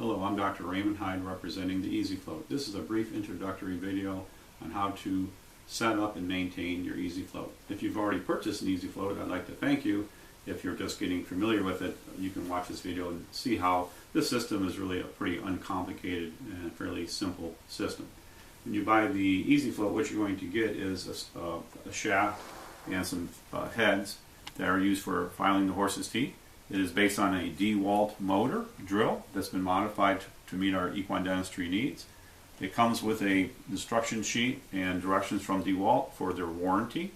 Hello, I'm Dr. Raymond Hyde representing the EZFloat. This is a brief introductory video on how to set up and maintain your EZFloat. If you've already purchased an EZFloat, I'd like to thank you. If you're just getting familiar with it, you can watch this video and see how this system is really a pretty uncomplicated and fairly simple system. When you buy the EZFloat, what you're going to get is a shaft and some heads that are used for filing the horse's teeth. It is based on a DeWalt motor drill that's been modified to meet our equine dentistry needs. It comes with a instruction sheet and directions from DeWalt for their warranty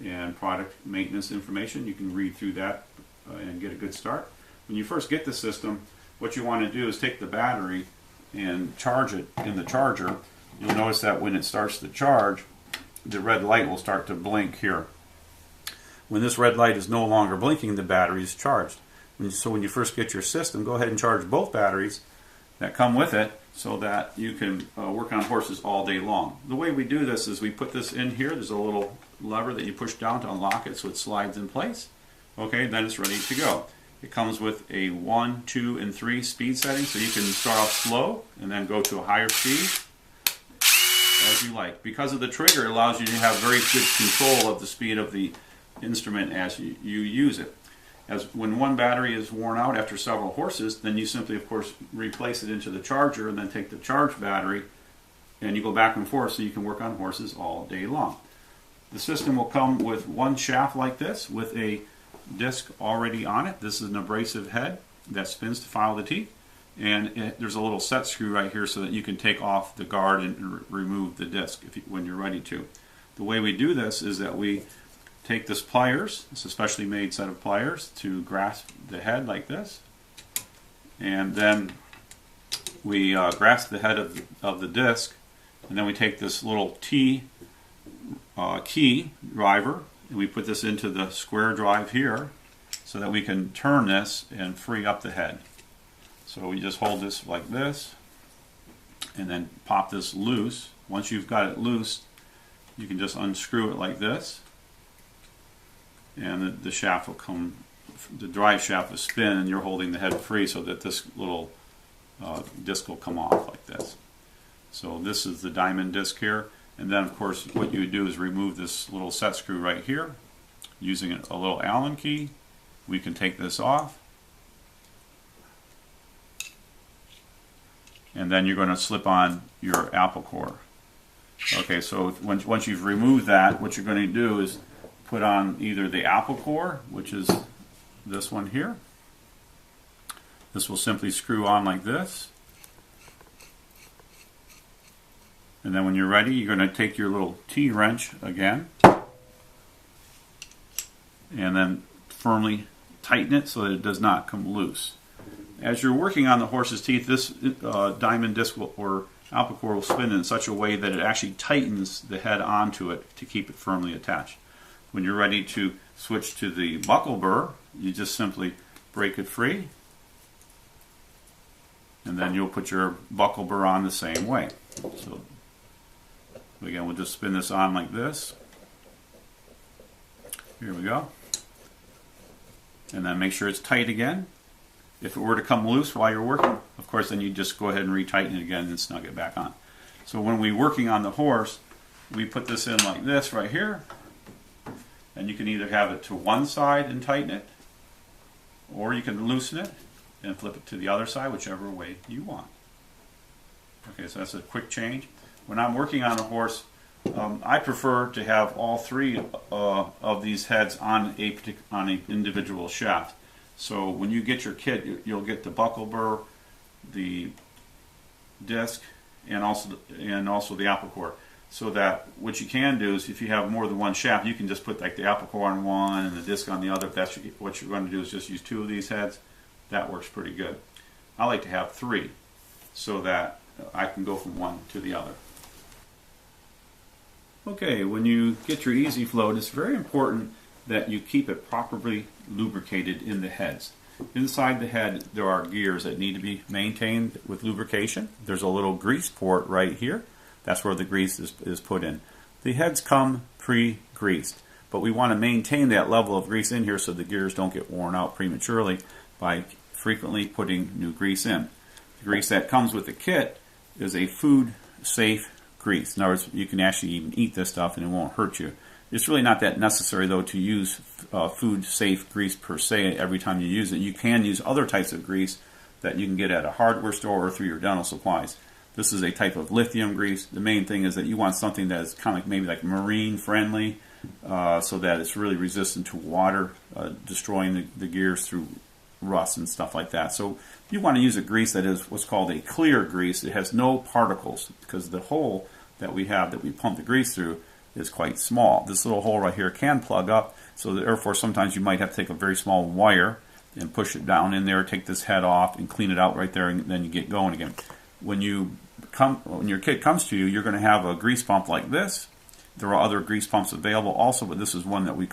and product maintenance information. You can read through that and get a good start. When you first get the system, what you want to do is take the battery and charge it in the charger. You'll notice that when it starts to charge, the red light will start to blink here. When this red light is no longer blinking, the battery is charged. So when you first get your system, go ahead and charge both batteries that come with it so that you can work on horses all day long. The way we do this is we put this in here. There's a little lever that you push down to unlock it so it slides in place. Okay, then it's ready to go. It comes with a 1, 2, and 3 speed setting, so you can start off slow and then go to a higher speed as you like. Because of the trigger, it allows you to have very good control of the speed of the instrument as you use it. As when one battery is worn out after several horses, then you simply, of course, replace it into the charger and then take the charged battery and you go back and forth so you can work on horses all day long. The system will come with one shaft like this with a disc already on it. This is an abrasive head that spins to file the teeth, and there's a little set screw right here so that you can take off the guard and remove the disc when you're ready to. The way we do this is that we take this pliers, it's a specially made set of pliers to grasp the head like this, and then we grasp the head of the disc, and then we take this little T key driver and we put this into the square drive here so that we can turn this and free up the head. So we just hold this like this and then pop this loose. Once you've got it loose, you can just unscrew it like this, and the shaft will come, the drive shaft will spin, and you're holding the head free so that this little disc will come off like this. So this is the diamond disc here, and then of course what you would do is remove this little set screw right here using a little Allen key. We can take this off, and then you're going to slip on your apple core. Okay, so once you've removed that, what you're going to do is put on either the apple core, which is this one here. This will simply screw on like this. And then when you're ready, you're going to take your little T-wrench again and then firmly tighten it so that it does not come loose. As you're working on the horse's teeth, this diamond disc or apple core will spin in such a way that it actually tightens the head onto it to keep it firmly attached. When you're ready to switch to the buckle burr, you just simply break it free, and then you'll put your buckle burr on the same way. So again, we'll just spin this on like this. Here we go. And then make sure it's tight again. If it were to come loose while you're working, of course, then you just go ahead and retighten it again and snug it back on. So when we're working on the horse, we put this in like this right here. And you can either have it to one side and tighten it, or you can loosen it and flip it to the other side, whichever way you want. Okay, so that's a quick change. When I'm working on a horse, I prefer to have all three of these heads on an individual shaft. So when you get your kit, you'll get the buckle burr, the disc, and also the apple core. So that what you can do is if you have more than one shaft, you can just put like the apple core on one and the disc on the other. If that's what you're going to do is just use 2 of these heads, that works pretty good. I like to have 3 so that I can go from one to the other. Okay, when you get your EZFloat, it's very important that you keep it properly lubricated in the heads. Inside the head, there are gears that need to be maintained with lubrication. There's a little grease port right here. That's where the grease is put in. The heads come pre-greased, but we want to maintain that level of grease in here so the gears don't get worn out prematurely by frequently putting new grease in. grease that comes with the kit is a food safe grease. In other words, you can actually even eat this stuff and it won't hurt you. It's really not that necessary though to use food safe grease per se every time you use it. You can use other types of grease that you can get at a hardware store or through your dental supplies. This is a type of lithium grease. The main thing is that you want something that is kind of like maybe like marine friendly, so that it's really resistant to water destroying the gears through rust and stuff like that. So you want to use a grease that is what's called a clear grease. It has no particles because the hole that we have that we pump the grease through is quite small. This little hole right here can plug up, so therefore sometimes you might have to take a very small wire and push it down in there, take this head off and clean it out right there, and then you get going again. When your kit comes to you, you're going to have a grease pump like this. There are other grease pumps available also, but this is one that we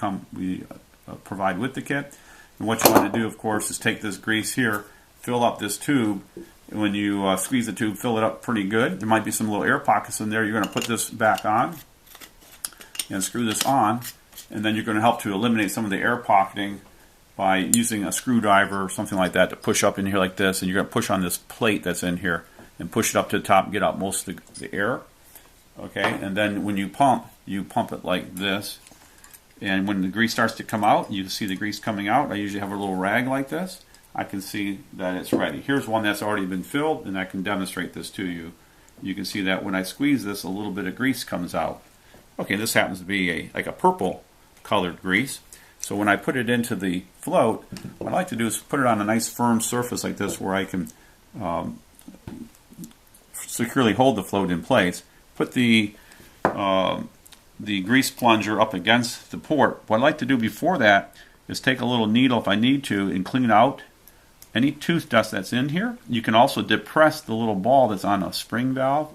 provide with the kit. And what you want to do, of course, is take this grease here, fill up this tube. And when you squeeze the tube, fill it up pretty good. There might be some little air pockets in there. You're going to put this back on and screw this on, and then you're going to help to eliminate some of the air pocketing by using a screwdriver or something like that to push up in here like this, and you're going to push on this plate that's in here and push it up to the top and get out most of the air. Okay, and then when you pump it like this, and when the grease starts to come out, you can see the grease coming out. I usually have a little rag like this. I can see that it's ready. Here's one that's already been filled, and I can demonstrate this to you. You can see that when I squeeze this, a little bit of grease comes out. Okay, this happens to be like a purple colored grease. So when I put it into the float, what I like to do is put it on a nice firm surface like this where I can securely hold the float in place. Put the grease plunger up against the port. What I like to do before that is take a little needle if I need to and clean out any tooth dust that's in here. You can also depress the little ball that's on a spring valve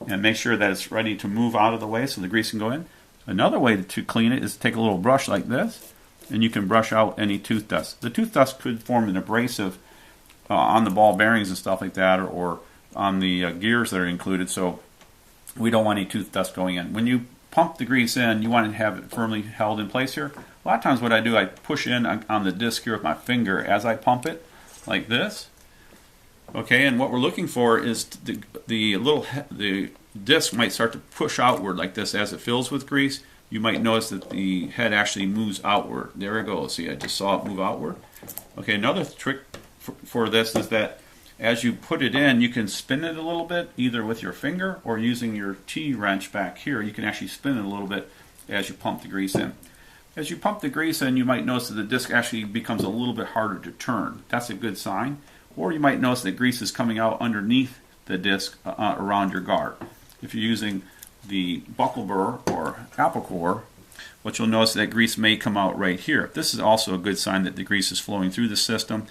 and make sure that it's ready to move out of the way so the grease can go in. Another way to clean it is to take a little brush like this, and you can brush out any tooth dust. The tooth dust could form an abrasive on the ball bearings and stuff like that, or on the gears that are included, so we don't want any tooth dust going in. When you pump the grease in, you want to have it firmly held in place here. A lot of times what I do, I push in on the disc here with my finger as I pump it, like this. Okay, and what we're looking for is the disc might start to push outward like this as it fills with grease. You might notice that the head actually moves outward. There it goes. See, I just saw it move outward. Okay, another trick for this is that as you put it in, you can spin it a little bit, either with your finger or using your T-wrench back here. You can actually spin it a little bit as you pump the grease in. As you pump the grease in, you might notice that the disc actually becomes a little bit harder to turn. That's a good sign. Or you might notice that grease is coming out underneath the disc around your guard. If you're using the buckle burr or apple core, what you'll notice is that grease may come out right here. This is also a good sign that the grease is flowing through the system.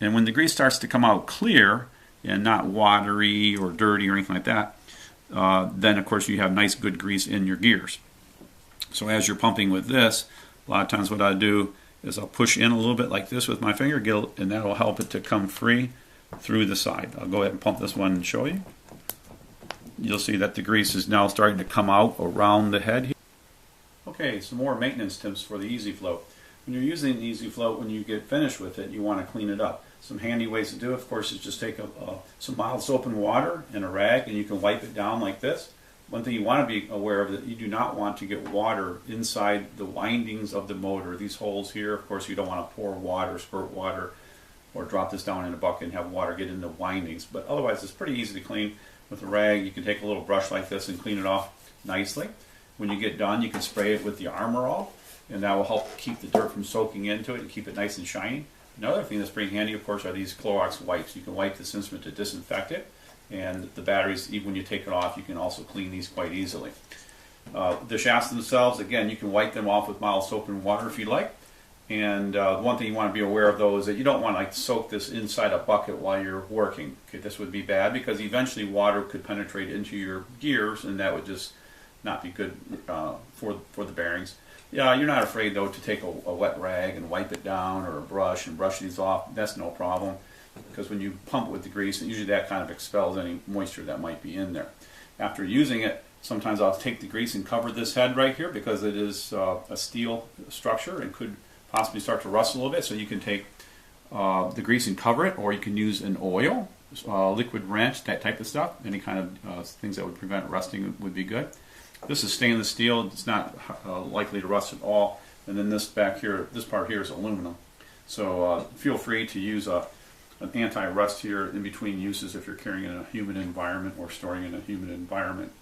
And when the grease starts to come out clear and not watery or dirty or anything like that, then of course you have nice good grease in your gears. So as you're pumping with this, a lot of times what I do is I'll push in a little bit like this with my finger, and that will help it to come free through the side. I'll go ahead and pump this one and show you. You'll see that the grease is now starting to come out around the head here. Okay, some more maintenance tips for the EZFloat. When you're using the EZFloat, when you get finished with it, you want to clean it up. Some handy ways to do it, of course, is just take some mild soap and water and a rag, and you can wipe it down like this. One thing you want to be aware of is that you do not want to get water inside the windings of the motor. These holes here, of course, you don't want to pour water, squirt water, or drop this down in a bucket and have water get in the windings. But otherwise, it's pretty easy to clean with a rag. You can take a little brush like this and clean it off nicely. When you get done, you can spray it with the Armor All, and that will help keep the dirt from soaking into it and keep it nice and shiny. Another thing that's pretty handy, of course, are these Clorox wipes. You can wipe this instrument to disinfect it, and the batteries, even when you take it off, you can also clean these quite easily. The shafts themselves, again, you can wipe them off with mild soap and water if you like. And one thing you want to be aware of, though, is that you don't want to soak this inside a bucket while you're working. Okay, this would be bad because eventually water could penetrate into your gears, and that would just not be good for the bearings. Yeah, you're not afraid, though, to take a wet rag and wipe it down, or a brush and brush these off. That's no problem, because when you pump it with the grease, usually that kind of expels any moisture that might be in there. After using it, sometimes I'll take the grease and cover this head right here, because it is a steel structure and could possibly start to rust a little bit. So you can take the grease and cover it, or you can use an oil liquid wrench, that type of stuff. Any kind of things that would prevent rusting would be good. This is stainless steel. It's not likely to rust at all. And then this back here, this part here is aluminum. So feel free to use an anti-rust here in between uses if you're carrying in a humid environment or storing in a humid environment.